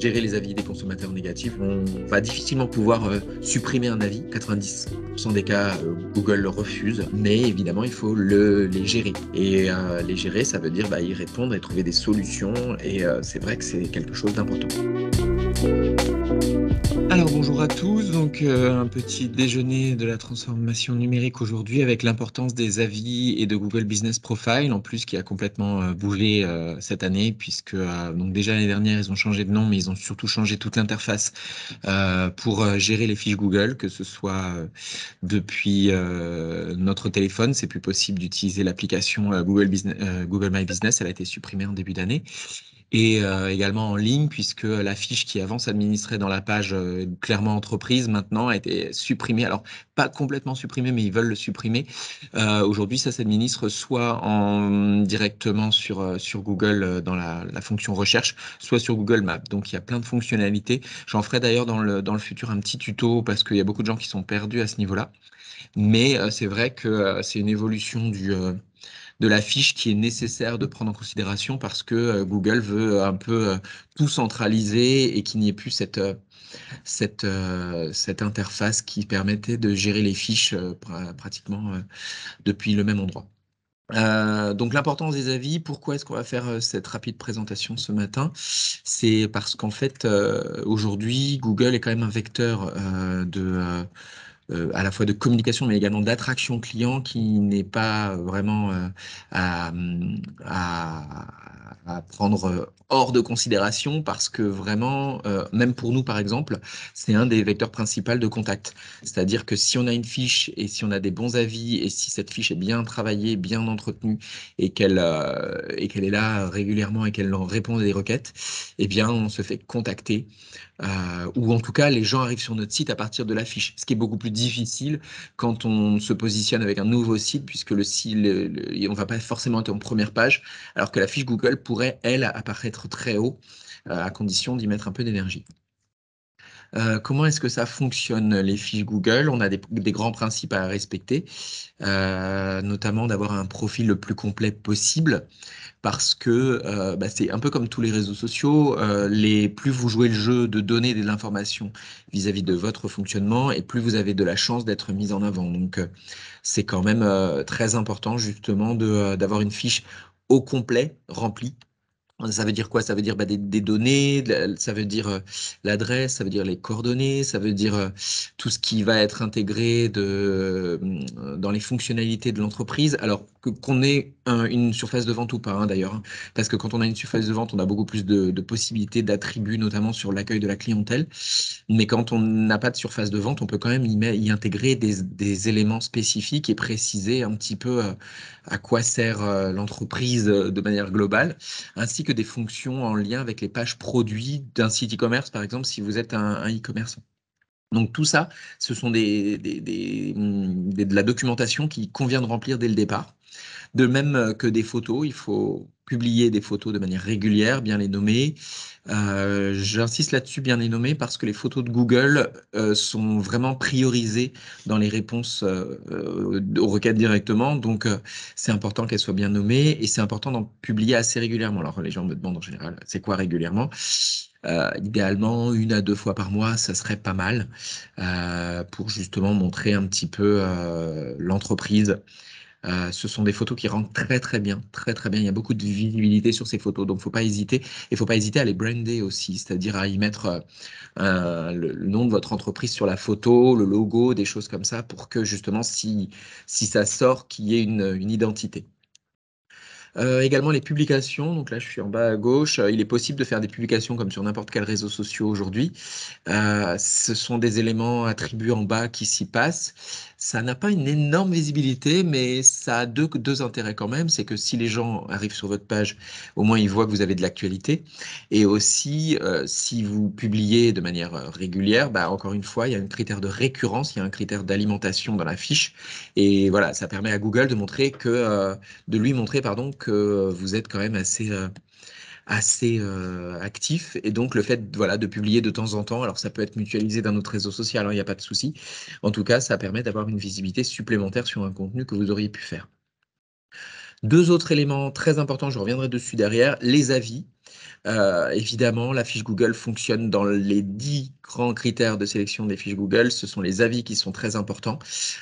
gérer les avis des consommateurs négatifs. On va difficilement pouvoir supprimer un avis. 90% des cas, Google le refuse, mais évidemment, il faut les gérer. Et les gérer, ça veut dire y répondre et trouver des solutions. Et c'est vrai que c'est quelque chose d'important. Alors bonjour à tous, donc un petit déjeuner de la transformation numérique aujourd'hui avec l'importance des avis et de Google Business Profile, en plus qui a complètement bougé cette année, puisque donc déjà l'année dernière ils ont changé de nom, mais ils ont surtout changé toute l'interface pour gérer les fiches Google, que ce soit depuis notre téléphone, c'est plus possible d'utiliser l'application Google My Business, elle a été supprimée en début d'année. Et également en ligne, puisque la fiche qui avant s'administrait dans la page clairement entreprise, maintenant a été supprimée. Alors, pas complètement supprimée, mais ils veulent le supprimer. Aujourd'hui, ça s'administre soit directement sur Google dans la fonction recherche, soit sur Google Maps. Donc, il y a plein de fonctionnalités. J'en ferai d'ailleurs dans le futur un petit tuto, parce qu'il y a beaucoup de gens qui sont perdus à ce niveau-là. Mais c'est vrai que c'est une évolution de la fiche qui est nécessaire de prendre en considération parce que Google veut un peu tout centraliser et qu'il n'y ait plus cette interface qui permettait de gérer les fiches pratiquement depuis le même endroit. Donc l'importance des avis, pourquoi est-ce qu'on va faire cette rapide présentation ce matin? C'est parce qu'en fait, aujourd'hui, Google est quand même un vecteur à la fois de communication, mais également d'attraction client qui n'est pas vraiment à, à, à prendre hors de considération parce que vraiment, même pour nous par exemple, c'est un des vecteurs principaux de contact. C'est-à-dire que si on a une fiche et si on a des bons avis et si cette fiche est bien travaillée, bien entretenue et qu'elle est là régulièrement et qu'elle répond à des requêtes, eh bien on se fait contacter ou en tout cas les gens arrivent sur notre site à partir de la fiche, ce qui est beaucoup plus difficile quand on se positionne avec un nouveau site, puisque le site, on ne va pas forcément être en première page, alors que la fiche Google pourrait, elle, apparaître très haut, à condition d'y mettre un peu d'énergie. Comment est-ce que ça fonctionne, les fiches Google? On a des grands principes à respecter, notamment d'avoir un profil le plus complet possible, parce que c'est un peu comme tous les réseaux sociaux, plus vous jouez le jeu de donner de l'information vis-à-vis de votre fonctionnement, et plus vous avez de la chance d'être mis en avant. Donc, c'est quand même très important justement d'avoir une fiche au complet remplie. Ça veut dire quoi? Ça veut dire des données, ça veut dire l'adresse, ça veut dire les coordonnées, ça veut dire tout ce qui va être intégré dans les fonctionnalités de l'entreprise. Alors qu'on ait une surface de vente ou pas, d'ailleurs, hein, parce que quand on a une surface de vente, on a beaucoup plus de possibilités d'attributs, notamment sur l'accueil de la clientèle. Mais quand on n'a pas de surface de vente, on peut quand même y intégrer des éléments spécifiques et préciser un petit peu à quoi sert l'entreprise de manière globale, ainsi que des fonctions en lien avec les pages produits d'un site e-commerce, par exemple, si vous êtes un e-commerçant. Donc tout ça, ce sont de la documentation qui convient de remplir dès le départ. De même que des photos, il faut publier des photos de manière régulière, bien les nommer. J'insiste là-dessus, bien les nommer, parce que les photos de Google sont vraiment priorisées dans les réponses aux requêtes directement. Donc, c'est important qu'elles soient bien nommées et c'est important d'en publier assez régulièrement. Alors, les gens me demandent en général, c'est quoi régulièrement? Idéalement, 1 à 2 fois par mois, ça serait pas mal pour justement montrer un petit peu l'entreprise. Ce sont des photos qui rendent très très bien, très très bien. Il y a beaucoup de visibilité sur ces photos, donc faut pas hésiter. Et faut pas hésiter à les brander aussi, c'est-à-dire à y mettre le nom de votre entreprise sur la photo, le logo, des choses comme ça, pour que justement, si ça sort, qu'il y ait une identité. Également les publications, donc là je suis en bas à gauche, il est possible de faire des publications comme sur n'importe quel réseau social aujourd'hui. Ce sont des éléments attribués en bas qui s'y passent. Ça n'a pas une énorme visibilité, mais ça a deux intérêts quand même. C'est que si les gens arrivent sur votre page, au moins ils voient que vous avez de l'actualité. Et aussi, si vous publiez de manière régulière, encore une fois, il y a un critère de récurrence, il y a un critère d'alimentation dans la fiche. Et voilà, ça permet à Google de lui montrer pardon, que vous êtes quand même assez actif. Et donc, le fait voilà, de publier de temps en temps, alors ça peut être mutualisé d'un autre réseau social, il n'y a pas de souci. En tout cas, ça permet d'avoir une visibilité supplémentaire sur un contenu que vous auriez pu faire. Deux autres éléments très importants, je reviendrai dessus derrière, les avis. Évidemment, la fiche Google fonctionne dans les 10 grands critères de sélection des fiches Google. Ce sont les avis qui sont très importants,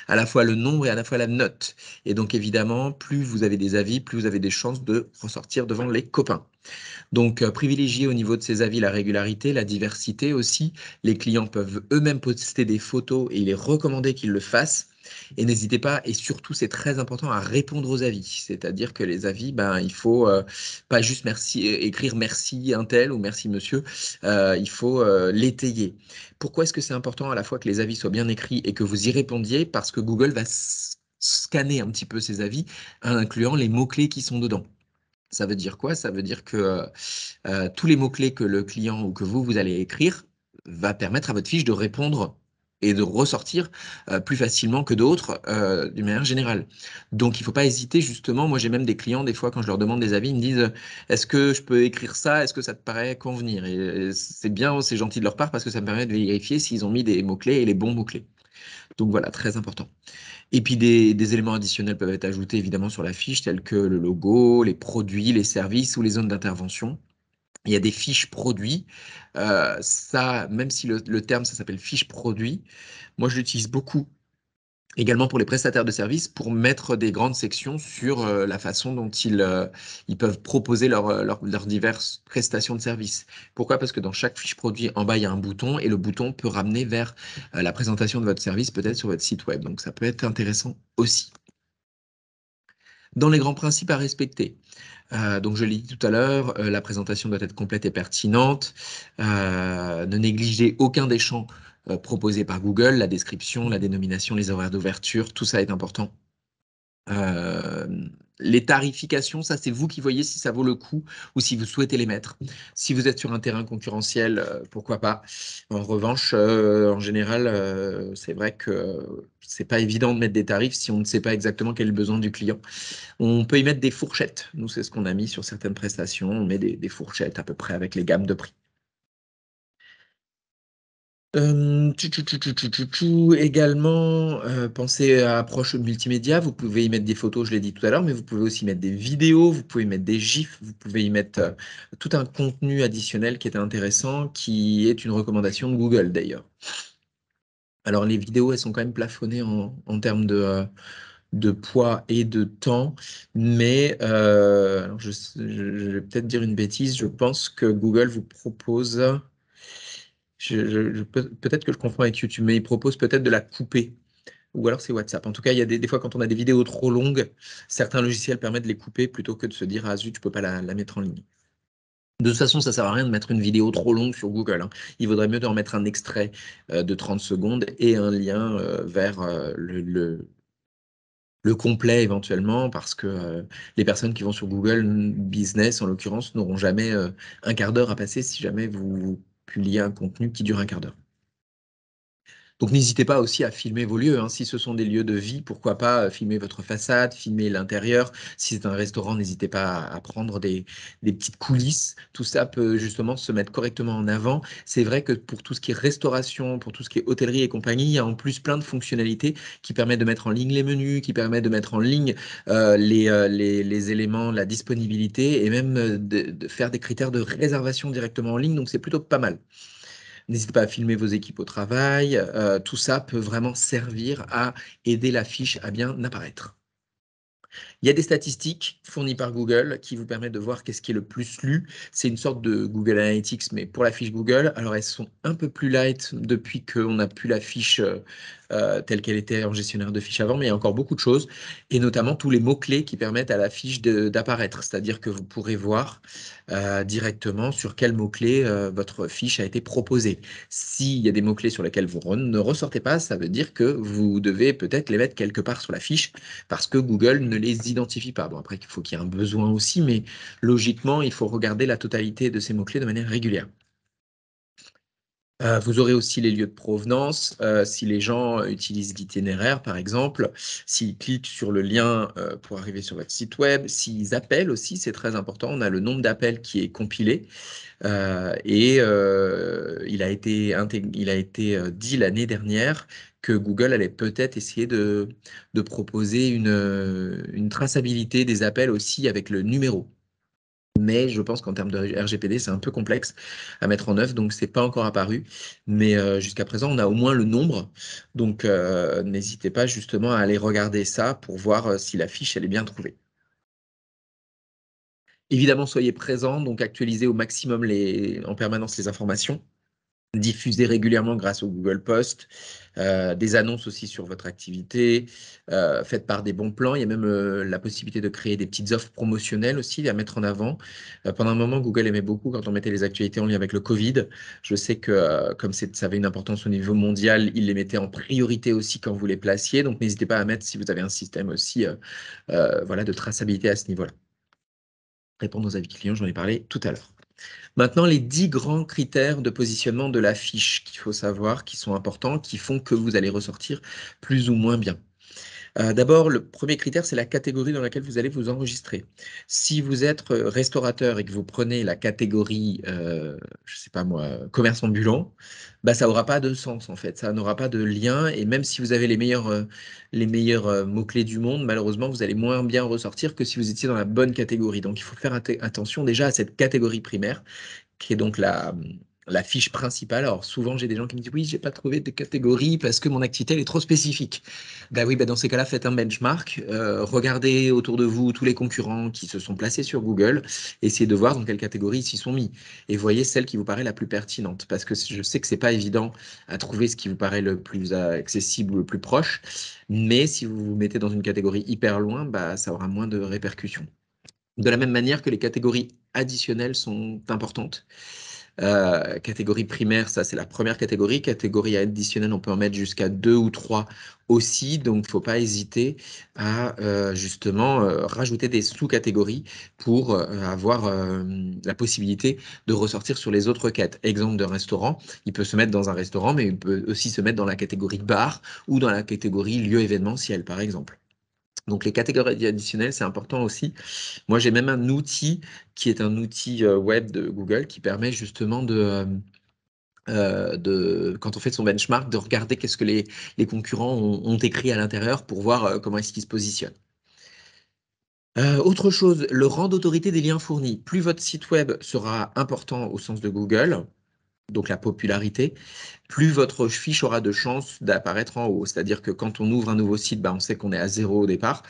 à la fois le nombre et à la fois la note. Et donc, évidemment, plus vous avez des avis, plus vous avez des chances de ressortir devant les copains. Donc, privilégier au niveau de ces avis la régularité, la diversité aussi. Les clients peuvent eux-mêmes poster des photos et il est recommandé qu'ils le fassent. Et n'hésitez pas, et surtout c'est très important, à répondre aux avis. C'est-à-dire que les avis, ben, il faut pas juste merci, écrire merci un tel ou merci monsieur, il faut l'étayer. Pourquoi est-ce que c'est important à la fois que les avis soient bien écrits et que vous y répondiez? Parce que Google va scanner un petit peu ces avis, incluant les mots-clés qui sont dedans. Ça veut dire quoi? Ça veut dire que tous les mots-clés que le client ou que vous allez écrire va permettre à votre fiche de répondre et de ressortir plus facilement que d'autres d'une manière générale. Donc, il ne faut pas hésiter, justement. Moi, j'ai même des clients, des fois, quand je leur demande des avis, ils me disent, est-ce que je peux écrire ça? Est-ce que ça te paraît convenir? Et c'est bien, c'est gentil de leur part parce que ça me permet de vérifier s'ils ont mis des mots-clés et les bons mots-clés. Donc, voilà, très important. Et puis des éléments additionnels peuvent être ajoutés évidemment sur la fiche, tels que le logo, les produits, les services ou les zones d'intervention. Il y a des fiches produits. Ça, même si le terme, ça s'appelle fiche produit, moi je l'utilise beaucoup également pour les prestataires de services pour mettre des grandes sections sur la façon dont ils peuvent proposer leurs diverses prestations de services. Pourquoi? Parce que dans chaque fiche produit, en bas, il y a un bouton et le bouton peut ramener vers la présentation de votre service, peut-être sur votre site web. Donc ça peut être intéressant aussi. Dans les grands principes à respecter, donc je l'ai dit tout à l'heure, la présentation doit être complète et pertinente. Ne négligez aucun des champs proposés par Google, la description, la dénomination, les horaires d'ouverture, tout ça est important. Euh, les tarifications, ça c'est vous qui voyez si ça vaut le coup ou si vous souhaitez les mettre. Si vous êtes sur un terrain concurrentiel, pourquoi pas. En revanche, en général, c'est vrai que c'est pas évident de mettre des tarifs si on ne sait pas exactement quel est le besoin du client. On peut y mettre des fourchettes. Nous, c'est ce qu'on a mis sur certaines prestations. On met des fourchettes à peu près avec les gammes de prix. Également, pensez à approche multimédia. Vous pouvez y mettre des photos, je l'ai dit tout à l'heure, mais vous pouvez aussi mettre des vidéos, vous pouvez y mettre des GIFs, vous pouvez y mettre tout un contenu additionnel qui est intéressant, qui est une recommandation de Google d'ailleurs. Alors, les vidéos, elles sont quand même plafonnées en termes de poids et de temps, mais alors je vais peut-être dire une bêtise, je pense que Google vous propose, peut-être que je confonds avec YouTube, mais il propose peut-être de la couper, ou alors c'est WhatsApp. En tout cas, il y a des fois quand on a des vidéos trop longues, certains logiciels permettent de les couper plutôt que de se dire, ah zut, je peux pas la mettre en ligne. De toute façon, ça sert à rien de mettre une vidéo trop longue sur Google, hein. Il vaudrait mieux de remettre un extrait de 30 secondes et un lien vers le complet éventuellement, parce que les personnes qui vont sur Google Business, en l'occurrence, n'auront jamais un quart d'heure à passer si jamais vous publiez un contenu qui dure un quart d'heure. Donc n'hésitez pas aussi à filmer vos lieux, hein. Si ce sont des lieux de vie, pourquoi pas filmer votre façade, filmer l'intérieur. Si c'est un restaurant, n'hésitez pas à prendre des petites coulisses. Tout ça peut justement se mettre correctement en avant. C'est vrai que pour tout ce qui est restauration, pour tout ce qui est hôtellerie et compagnie, il y a en plus plein de fonctionnalités qui permettent de mettre en ligne les menus, qui permettent de mettre en ligne les éléments, la disponibilité et même de faire des critères de réservation directement en ligne. Donc c'est plutôt pas mal. N'hésitez pas à filmer vos équipes au travail. Tout ça peut vraiment servir à aider la fiche à bien apparaître. Il y a des statistiques fournies par Google qui vous permettent de voir qu'est-ce qui est le plus lu. C'est une sorte de Google Analytics, mais pour la fiche Google. Alors, elles sont un peu plus light depuis qu'on a pu la fiche telle qu'elle était en gestionnaire de fiches avant, mais il y a encore beaucoup de choses, et notamment tous les mots-clés qui permettent à la fiche d'apparaître. C'est-à-dire que vous pourrez voir directement sur quels mots-clés votre fiche a été proposée. S'il y a des mots-clés sur lesquels vous ne ressortez pas, ça veut dire que vous devez peut-être les mettre quelque part sur la fiche parce que Google ne les identifie pas. Bon, après, il faut qu'il y ait un besoin aussi, mais logiquement, il faut regarder la totalité de ces mots-clés de manière régulière. Vous aurez aussi les lieux de provenance. Si les gens utilisent l'itinéraire, par exemple, s'ils cliquent sur le lien pour arriver sur votre site web, s'ils appellent aussi, c'est très important. On a le nombre d'appels qui est compilé il a été dit l'année dernière que Google allait peut-être essayer de proposer une traçabilité des appels aussi avec le numéro. Mais je pense qu'en termes de RGPD, c'est un peu complexe à mettre en œuvre, donc c'est pas encore apparu. Mais jusqu'à présent, on a au moins le nombre. Donc n'hésitez pas justement à aller regarder ça pour voir si la fiche elle est bien trouvée. Évidemment, soyez présents, donc actualisez au maximum en permanence les informations. Diffusez régulièrement grâce au Google Post, des annonces aussi sur votre activité, faites par des bons plans. Il y a même la possibilité de créer des petites offres promotionnelles aussi à mettre en avant. Pendant un moment, Google aimait beaucoup quand on mettait les actualités en lien avec le Covid. Je sais que comme ça avait une importance au niveau mondial, il les mettait en priorité aussi quand vous les placiez. Donc n'hésitez pas à mettre si vous avez un système aussi voilà, de traçabilité à ce niveau-là. Répondre aux avis clients, j'en ai parlé tout à l'heure. Maintenant, les 10 grands critères de positionnement de la fiche qu'il faut savoir, qui sont importants, qui font que vous allez ressortir plus ou moins bien. D'abord, le premier critère, c'est la catégorie dans laquelle vous allez vous enregistrer. Si vous êtes restaurateur et que vous prenez la catégorie, je sais pas moi, commerce ambulant, bah, ça n'aura pas de sens en fait, ça n'aura pas de lien et même si vous avez les meilleurs mots-clés du monde, malheureusement, vous allez moins bien ressortir que si vous étiez dans la bonne catégorie. Donc, il faut faire attention déjà à cette catégorie primaire qui est donc la fiche principale. Alors souvent, j'ai des gens qui me disent oui, j'ai pas trouvé de catégorie parce que mon activité elle est trop spécifique. Ben oui, ben dans ces cas-là, faites un benchmark, regardez autour de vous tous les concurrents qui se sont placés sur Google, essayez de voir dans quelle catégorie ils s'y sont mis et voyez celle qui vous paraît la plus pertinente parce que je sais que c'est pas évident à trouver ce qui vous paraît le plus accessible ou le plus proche, mais si vous vous mettez dans une catégorie hyper loin, bah, ça aura moins de répercussions. De la même manière que les catégories additionnelles sont importantes. Catégorie primaire, ça c'est la première catégorie. Catégorie additionnelle, on peut en mettre jusqu'à 2 ou 3 aussi. Donc, il ne faut pas hésiter à justement rajouter des sous-catégories pour avoir la possibilité de ressortir sur les autres quêtes. Exemple de restaurant, il peut se mettre dans un restaurant, mais il peut aussi se mettre dans la catégorie bar ou dans la catégorie lieu événementiel, par exemple. Donc les catégories additionnelles, c'est important aussi. Moi, j'ai même un outil qui est un outil web de Google qui permet justement quand on fait son benchmark, de regarder qu'est-ce que les concurrents ont écrit à l'intérieur pour voir comment est-ce qu'ils se positionnent. Autre chose, le rang d'autorité des liens fournis. Plus votre site web sera important au sens de Google, donc la popularité, plus votre fiche aura de chances d'apparaître en haut. C'est-à-dire que quand on ouvre un nouveau site, bah, on sait qu'on est à 0 au départ.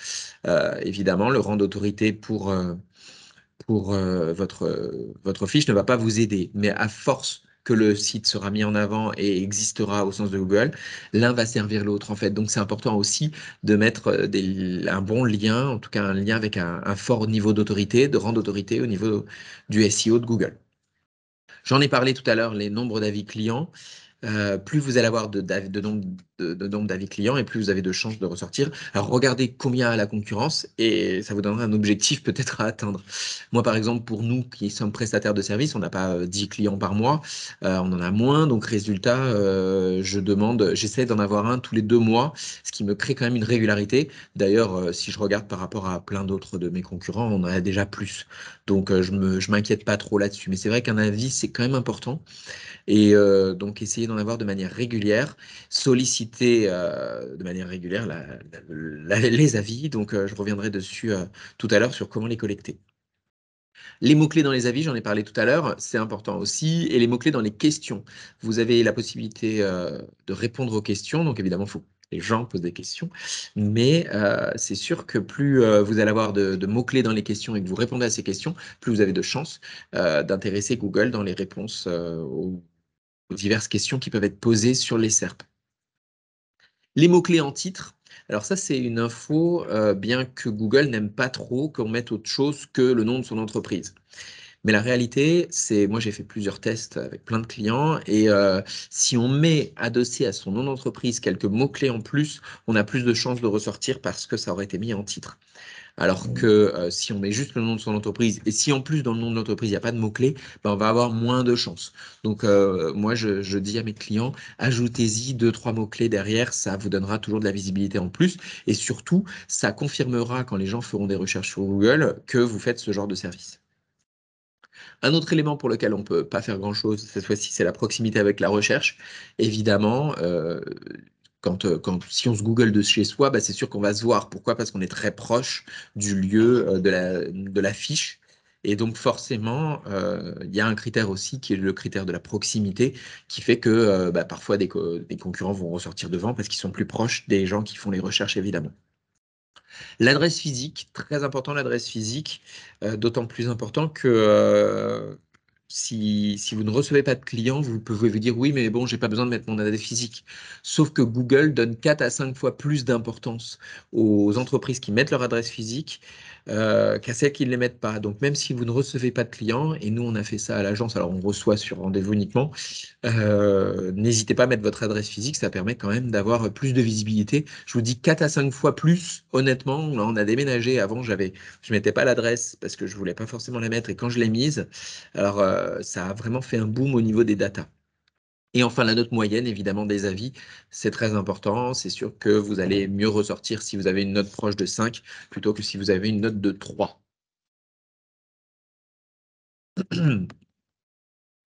Évidemment, le rang d'autorité pour votre fiche ne va pas vous aider. Mais à force que le site sera mis en avant et existera au sens de Google, l'un va servir l'autre en fait. Donc c'est important aussi de mettre un bon lien, en tout cas un lien avec un fort niveau d'autorité, de rang d'autorité au niveau du SEO de Google. J'en ai parlé tout à l'heure, les nombres d'avis clients. Plus vous allez avoir de nombre d'avis clients et plus vous avez de chances de ressortir. Alors regardez combien a la concurrence et ça vous donnera un objectif peut-être à atteindre. Moi par exemple, pour nous qui sommes prestataires de services, on n'a pas 10 clients par mois, on en a moins, donc résultat, j'essaie d'en avoir un tous les 2 mois, ce qui me crée quand même une régularité. D'ailleurs, si je regarde par rapport à plein d'autres de mes concurrents, on en a déjà plus. Donc je m'inquiète pas trop là-dessus. Mais c'est vrai qu'un avis, c'est quand même important. Et donc, essayer d'en avoir de manière régulière, solliciter de manière régulière les avis. Donc, je reviendrai dessus tout à l'heure sur comment les collecter. Les mots-clés dans les avis, j'en ai parlé tout à l'heure, c'est important aussi. Et les mots-clés dans les questions. Vous avez la possibilité de répondre aux questions. Donc, évidemment, il faut que les gens posent des questions. Mais c'est sûr que plus vous allez avoir de mots-clés dans les questions et que vous répondez à ces questions, plus vous avez de chances d'intéresser Google dans les réponses aux diverses questions qui peuvent être posées sur les SERP. Les mots-clés en titre, alors ça c'est une info, bien que Google n'aime pas trop qu'on mette autre chose que le nom de son entreprise. Mais la réalité, c'est, moi j'ai fait plusieurs tests avec plein de clients et si on met adossé à son nom d'entreprise quelques mots-clés en plus, on a plus de chances de ressortir parce que ça aurait été mis en titre. Alors que si on met juste le nom de son entreprise, et si en plus dans le nom de l'entreprise, il n'y a pas de mots-clés, ben, on va avoir moins de chances. Donc, moi, je dis à mes clients, ajoutez-y 2, 3 mots-clés derrière, ça vous donnera toujours de la visibilité en plus. Et surtout, ça confirmera quand les gens feront des recherches sur Google que vous faites ce genre de service. Un autre élément pour lequel on ne peut pas faire grand-chose, cette fois-ci, c'est la proximité avec la recherche. Évidemment, si on se Google de chez soi, bah, c'est sûr qu'on va se voir. Pourquoi? Parce qu'on est très proche du lieu de la fiche. Et donc forcément, il y a un critère aussi qui est le critère de la proximité, qui fait que bah, parfois des concurrents vont ressortir devant parce qu'ils sont plus proches des gens qui font les recherches, évidemment. L'adresse physique, très important l'adresse physique, d'autant plus important que si vous ne recevez pas de clients, vous pouvez vous dire oui, mais bon, j'ai pas besoin de mettre mon adresse physique. Sauf que Google donne 4 à 5 fois plus d'importance aux entreprises qui mettent leur adresse physique qu'à celles qui ne les mettent pas. Donc même si vous ne recevez pas de clients, et nous on a fait ça à l'agence, alors on reçoit sur rendez-vous uniquement, n'hésitez pas à mettre votre adresse physique, ça permet quand même d'avoir plus de visibilité. Je vous dis 4 à 5 fois plus, honnêtement. Là, on a déménagé. Avant, je mettais pas l'adresse parce que je voulais pas forcément la mettre. Et quand je l'ai mise, alors ça a vraiment fait un boom au niveau des datas. Et enfin, la note moyenne, évidemment, des avis, c'est très important. C'est sûr que vous allez mieux ressortir si vous avez une note proche de 5 plutôt que si vous avez une note de 3.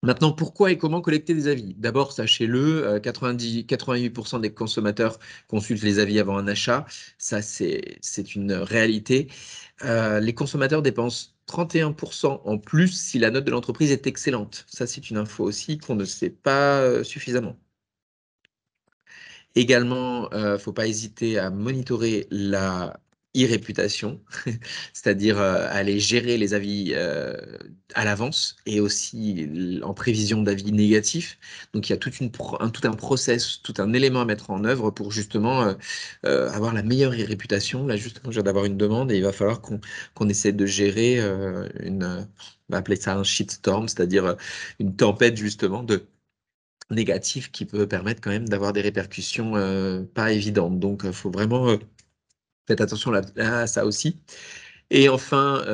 Maintenant, pourquoi et comment collecter des avis? D'abord, sachez-le, 88% des consommateurs consultent les avis avant un achat. Ça, c'est une réalité. Les consommateurs dépensent 31% en plus si la note de l'entreprise est excellente. Ça, c'est une info aussi qu'on ne sait pas suffisamment. Également, faut pas hésiter à monitorer la e-réputation, c'est-à-dire aller gérer les avis à l'avance et aussi en prévision d'avis négatifs. Donc il y a tout un process, tout un élément à mettre en œuvre pour justement avoir la meilleure e-réputation. Là, justement, je viens d'avoir une demande et il va falloir qu'on essaie de gérer on va appeler ça un shitstorm, c'est-à-dire une tempête justement de négatif qui peut permettre quand même d'avoir des répercussions pas évidentes. Donc, il faut vraiment faire attention à ça aussi. Et enfin,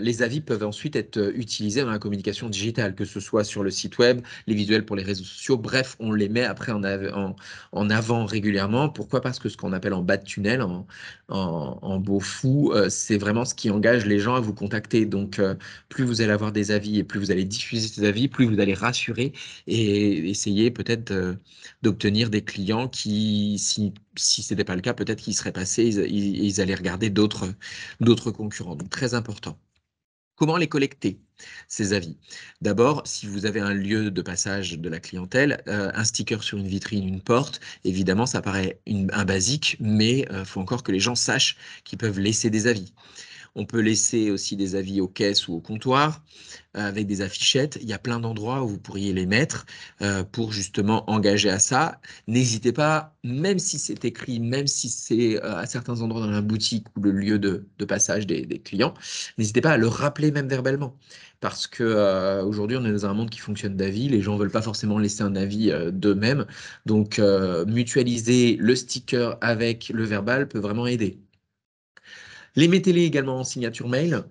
les avis peuvent ensuite être utilisés dans la communication digitale, que ce soit sur le site web, les visuels pour les réseaux sociaux. Bref, on les met après en avant régulièrement. Pourquoi? Parce que ce qu'on appelle en bas de tunnel, en beau fou, c'est vraiment ce qui engage les gens à vous contacter. Donc, plus vous allez avoir des avis et plus vous allez diffuser ces avis, plus vous allez rassurer et essayer peut-être d'obtenir des clients qui, si ce n'était pas le cas, peut-être qu'ils seraient passés, ils allaient regarder d'autres concurrents. Donc, très important. Comment les collecter, ces avis? D'abord, si vous avez un lieu de passage de la clientèle, un sticker sur une vitrine, une porte, évidemment, ça paraît un basique, mais il faut encore que les gens sachent qu'ils peuvent laisser des avis. On peut laisser aussi des avis aux caisses ou au comptoir avec des affichettes. Il y a plein d'endroits où vous pourriez les mettre pour justement engager à ça. N'hésitez pas, même si c'est écrit, même si c'est à certains endroits dans la boutique ou le lieu de passage des clients, n'hésitez pas à le rappeler même verbalement. Parce que aujourd'hui, on est dans un monde qui fonctionne d'avis. Les gens ne veulent pas forcément laisser un avis d'eux-mêmes. Donc, mutualiser le sticker avec le verbal peut vraiment aider. Les mettez-les également en signature mail.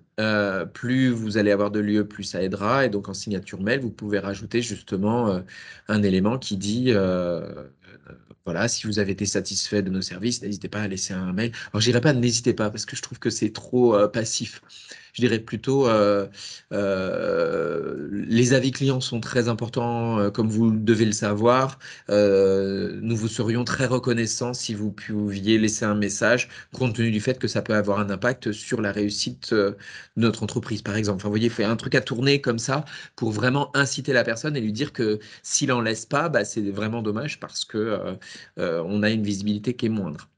Plus vous allez avoir de lieux, plus ça aidera. Et donc en signature mail, vous pouvez rajouter justement un élément qui dit voilà, si vous avez été satisfait de nos services, n'hésitez pas à laisser un mail. Alors je dirais pas n'hésitez pas parce que je trouve que c'est trop passif. Je dirais plutôt les avis clients sont très importants, comme vous devez le savoir. Nous vous serions très reconnaissants si vous pouviez laisser un message compte tenu du fait que ça peut avoir un impact sur la réussite de notre entreprise, par exemple. Enfin, vous voyez, il faut un truc à tourner comme ça pour vraiment inciter la personne et lui dire que s'il en laisse pas, bah, c'est vraiment dommage parce que on a une visibilité qui est moindre.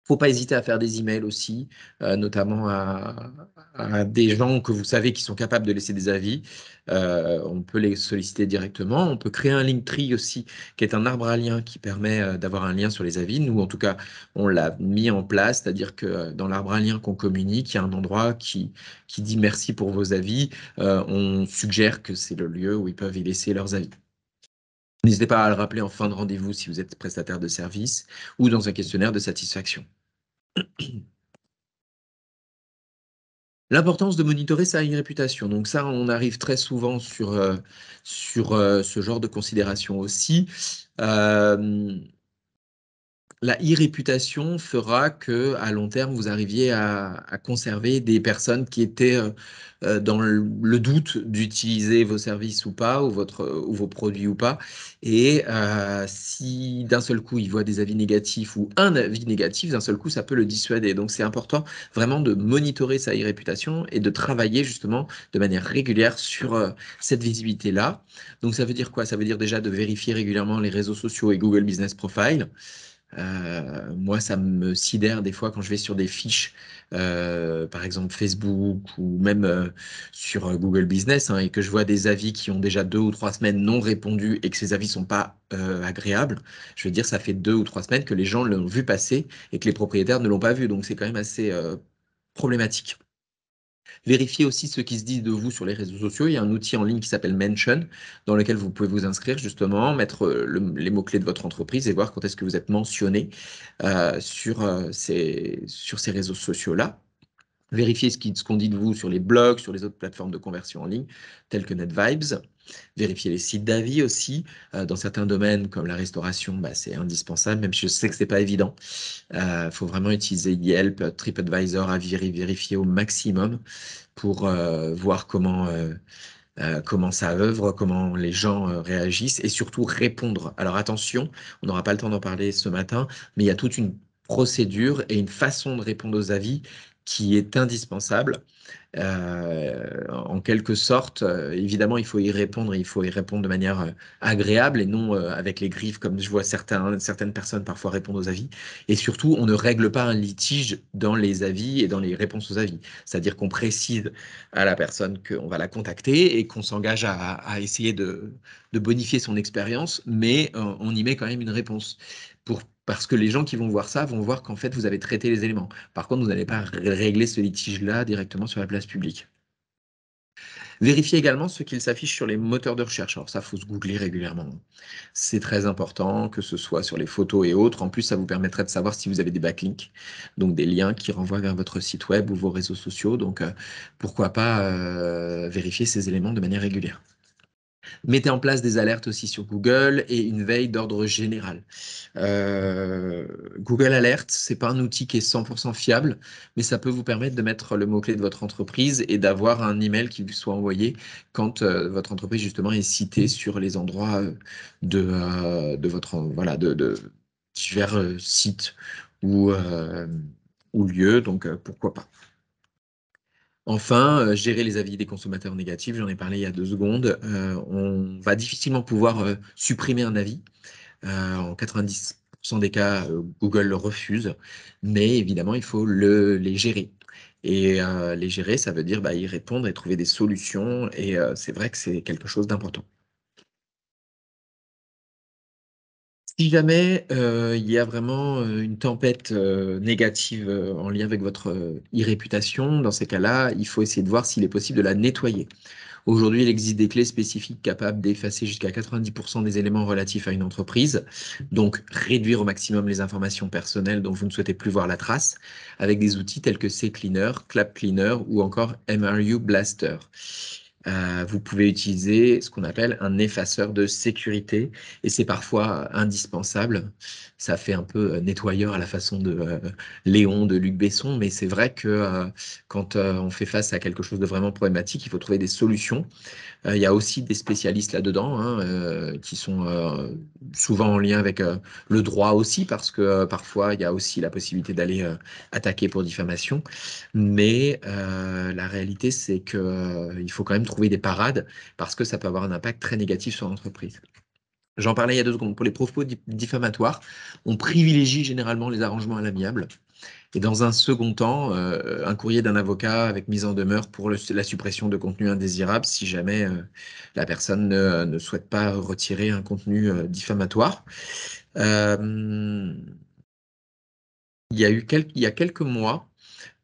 Faut pas hésiter à faire des emails aussi, notamment à des gens que vous savez qui sont capables de laisser des avis. On peut les solliciter directement. On peut créer un Linktree aussi, qui est un arbre à liens qui permet d'avoir un lien sur les avis. Nous, en tout cas, on l'a mis en place, c'est-à-dire que dans l'arbre à liens qu'on communique, il y a un endroit qui dit merci pour vos avis. On suggère que c'est le lieu où ils peuvent y laisser leurs avis. N'hésitez pas à le rappeler en fin de rendez-vous si vous êtes prestataire de service ou dans un questionnaire de satisfaction. L'importance de monitorer sa réputation. Donc ça, on arrive très souvent sur ce genre de considération aussi. Euh, La e-réputation fera que à long terme, vous arriviez à conserver des personnes qui étaient dans le doute d'utiliser vos services ou pas, ou vos produits ou pas. Et si d'un seul coup, ils voient des avis négatifs ou un avis négatif, d'un seul coup, ça peut le dissuader. Donc c'est important vraiment de monitorer sa e-réputation et de travailler justement de manière régulière sur cette visibilité-là. Donc ça veut dire quoi? Ça veut dire déjà de vérifier régulièrement les réseaux sociaux et Google Business Profile. Moi, ça me sidère des fois quand je vais sur des fiches, par exemple Facebook ou même sur Google Business, hein, et que je vois des avis qui ont déjà 2 ou 3 semaines non répondus et que ces avis sont pas agréables. Je veux dire, ça fait 2 ou 3 semaines que les gens l'ont vu passer et que les propriétaires ne l'ont pas vu. Donc, c'est quand même assez problématique. Vérifiez aussi ce qui se dit de vous sur les réseaux sociaux. Il y a un outil en ligne qui s'appelle Mention, dans lequel vous pouvez vous inscrire justement, mettre les mots-clés de votre entreprise et voir quand est-ce que vous êtes mentionné sur ces réseaux sociaux-là. Vérifiez ce qu'on dit de vous sur les blogs, sur les autres plateformes de conversion en ligne, telles que NetVibes. Vérifiez les sites d'avis aussi. Dans certains domaines, comme la restauration, bah, c'est indispensable, même si je sais que c'est pas évident. Faut vraiment utiliser Yelp, TripAdvisor à vérifier au maximum pour voir comment ça œuvre, comment les gens réagissent et surtout répondre. Alors attention, on n'aura pas le temps d'en parler ce matin, mais il y a toute une procédure et une façon de répondre aux avis qui est indispensable. En quelque sorte, évidemment, il faut y répondre de manière agréable et non avec les griffes, comme je vois certaines personnes parfois répondre aux avis. Et surtout, on ne règle pas un litige dans les avis et dans les réponses aux avis. C'est-à-dire qu'on précise à la personne qu'on va la contacter et qu'on s'engage à essayer de bonifier son expérience, mais on y met quand même une réponse. Parce que les gens qui vont voir ça vont voir qu'en fait, vous avez traité les éléments. Par contre, vous n'allez pas régler ce litige-là directement sur la place publique. Vérifiez également ce qu'il s'affiche sur les moteurs de recherche. Alors ça, faut se googler régulièrement. C'est très important, que ce soit sur les photos et autres. En plus, ça vous permettrait de savoir si vous avez des backlinks, donc des liens qui renvoient vers votre site web ou vos réseaux sociaux. Donc, pourquoi pas vérifier ces éléments de manière régulière. Mettez en place des alertes aussi sur Google et une veille d'ordre général. Google Alerts, c'est pas un outil qui est 100% fiable, mais ça peut vous permettre de mettre le mot-clé de votre entreprise et d'avoir un email qui vous soit envoyé quand votre entreprise justement est citée sur les endroits de votre voilà de divers sites ou ou lieux. Donc pourquoi pas. Enfin, gérer les avis des consommateurs négatifs, j'en ai parlé il y a 2 secondes. On va difficilement pouvoir supprimer un avis. En 90% des cas, Google le refuse, mais évidemment, il faut les gérer. Et les gérer, ça veut dire bah, y répondre et trouver des solutions. Et c'est vrai que c'est quelque chose d'important. Si jamais il y a vraiment une tempête négative en lien avec votre e-réputation, dans ces cas-là, il faut essayer de voir s'il est possible de la nettoyer. Aujourd'hui, il existe des clés spécifiques capables d'effacer jusqu'à 90% des éléments relatifs à une entreprise, donc réduire au maximum les informations personnelles dont vous ne souhaitez plus voir la trace, avec des outils tels que CCleaner, Clap Cleaner ou encore MRU Blaster. Vous pouvez utiliser ce qu'on appelle un effaceur de sécurité et c'est parfois indispensable. Ça fait un peu nettoyeur à la façon de Léon, de Luc Besson, mais c'est vrai que quand on fait face à quelque chose de vraiment problématique, il faut trouver des solutions. Il y a aussi des spécialistes là-dedans hein, qui sont souvent en lien avec le droit aussi, parce que parfois il y a aussi la possibilité d'aller attaquer pour diffamation. Mais la réalité, c'est que il faut quand même trouver des parades parce que ça peut avoir un impact très négatif sur l'entreprise. J'en parlais il y a 2 secondes. Pour les propos diffamatoires, on privilégie généralement les arrangements à l'amiable. Et dans un second temps, un courrier d'un avocat avec mise en demeure pour la suppression de contenu indésirable si jamais la personne ne souhaite pas retirer un contenu diffamatoire. Euh, il y a quelques mois,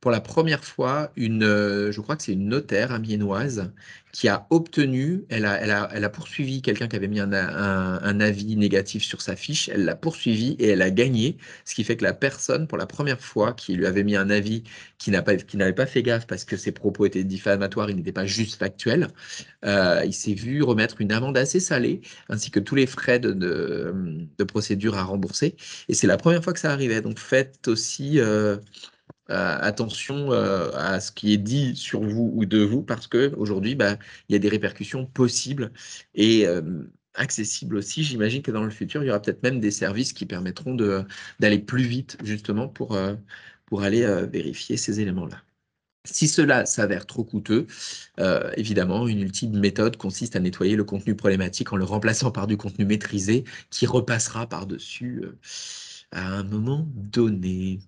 pour la première fois, je crois que c'est une notaire amiénoise qui a obtenu, elle a poursuivi quelqu'un qui avait mis un avis négatif sur sa fiche, elle l'a poursuivi et elle a gagné, ce qui fait que la personne, pour la première fois, qui lui avait mis un avis qui n'avait pas fait gaffe parce que ses propos étaient diffamatoires, ils n'étaient pas juste factuels, il s'est vu remettre une amende assez salée, ainsi que tous les frais de procédure à rembourser. Et c'est la première fois que ça arrivait. Donc faites aussi attention à ce qui est dit sur vous ou de vous, parce qu'aujourd'hui, bah, il y a des répercussions possibles et accessibles aussi. J'imagine que dans le futur, il y aura peut-être même des services qui permettront d'aller plus vite, justement, pour aller vérifier ces éléments-là. Si cela s'avère trop coûteux, évidemment, une ultime méthode consiste à nettoyer le contenu problématique en le remplaçant par du contenu maîtrisé qui repassera par-dessus à un moment donné.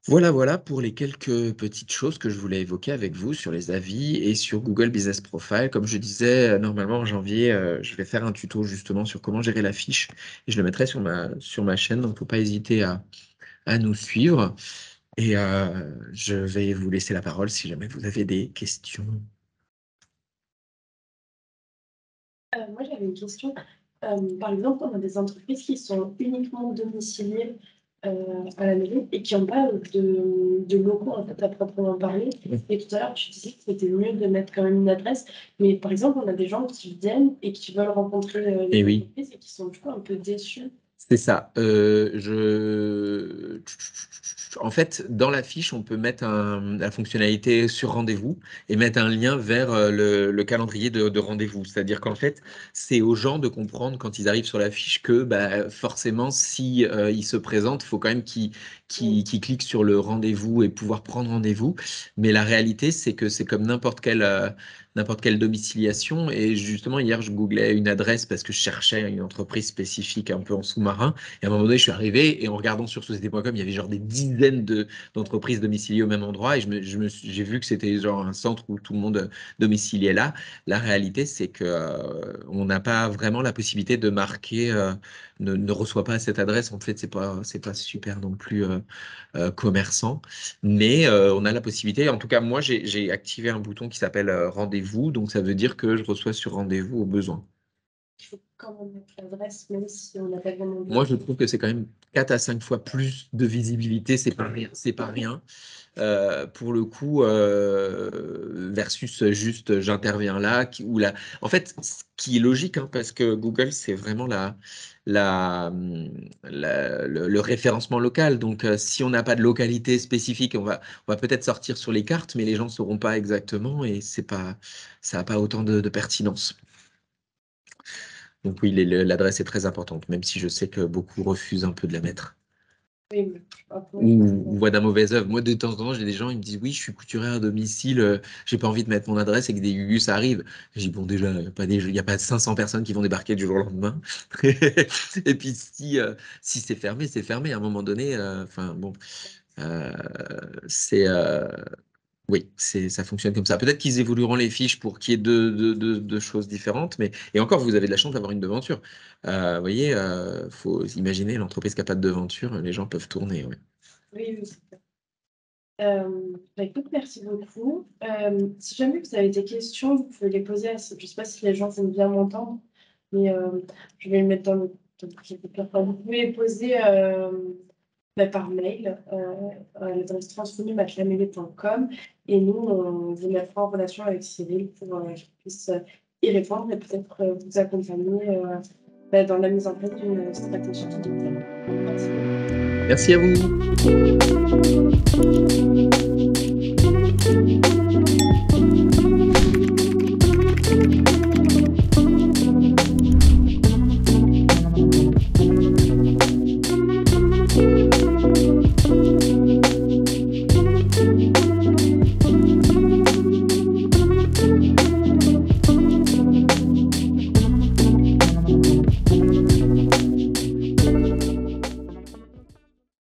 Voilà pour les quelques petites choses que je voulais évoquer avec vous sur les avis et sur Google Business Profile. Comme je disais, normalement en janvier, je vais faire un tuto justement sur comment gérer la fiche et je le mettrai sur ma chaîne, donc il ne faut pas hésiter à nous suivre. Et je vais vous laisser la parole si jamais vous avez des questions. Moi, j'avais une question. Par exemple, on a des entreprises qui sont uniquement domiciliées à la mairie et qui n'ont pas de locaux en fait, à proprement parler. Et tout à l'heure, tu disais que c'était mieux de mettre quand même une adresse. Mais par exemple, on a des gens qui viennent et qui veulent rencontrer les entreprises et qui sont du coup un peu déçus. C'est ça. En fait, dans la fiche, on peut mettre la fonctionnalité sur rendez-vous et mettre un lien vers le calendrier de rendez-vous. C'est-à-dire qu'en fait, c'est aux gens de comprendre quand ils arrivent sur la fiche que bah, forcément, si ils se présentent, il faut quand même qu'ils cliquent sur le rendez-vous et pouvoir prendre rendez-vous. Mais la réalité, c'est que c'est comme n'importe quelle domiciliation. Et justement, hier, je googlais une adresse parce que je cherchais une entreprise spécifique un peu en sous-marin. Et à un moment donné, je suis arrivé et en regardant sur société.com, il y avait genre des dizaines d'entreprises domiciliées au même endroit. Et j'ai vu que c'était genre un centre où tout le monde domiciliait là. La réalité, c'est que on n'a pas vraiment la possibilité de marquer, ne reçoit pas cette adresse. En fait, c'est pas super non plus commerçant. Mais on a la possibilité, en tout cas moi j'ai activé un bouton qui s'appelle rendez-vous, donc ça veut dire que je reçois sur rendez-vous au besoin. Il faut quand même mettre l'adresse, même si on n'a pas vraiment Moi je trouve que c'est quand même 4 à 5 fois plus de visibilité, c'est pas rien, c'est pas rien. Pour le coup, versus juste j'interviens là, en fait, ce qui est logique, hein, parce que Google, c'est vraiment le référencement local. Donc, si on n'a pas de localité spécifique, on va peut-être sortir sur les cartes, mais les gens ne sauront pas exactement et ça n'a pas autant de pertinence. Donc oui, l'adresse est très importante, même si je sais que beaucoup refusent un peu de la mettre. Oui, Ou voient d'un mauvais œuvre. Moi, de temps en temps, j'ai des gens, ils me disent, oui, je suis couturière à domicile, j'ai pas envie de mettre mon adresse et que des Gugus arrivent. Je dis, bon, déjà, il n'y a pas 500 personnes qui vont débarquer du jour au lendemain. Et puis, si c'est fermé, c'est fermé. À un moment donné, enfin, bon, euh, c'est... oui, ça fonctionne comme ça. Peut-être qu'ils évolueront les fiches pour qu'il y ait deux choses différentes, mais et encore, vous avez de la chance d'avoir une devanture. Vous voyez, faut imaginer l'entreprise qui n'a pas de devanture, les gens peuvent tourner. Ouais. Oui, oui, c'est ça. Bah, écoute, merci beaucoup. Si jamais vous avez des questions, vous pouvez les poser à... Je ne sais pas si les gens vont bien m'entendre, mais je vais le mettre dans le... Vous pouvez les poser bah, par mail à l'adresse transfonu@lamairie.com et nous, on vous mettra en relation avec Cyril pour qu'il puisse y répondre et peut-être vous accompagner bah, dans la mise en place d'une stratégie digitale. Merci. Merci à vous.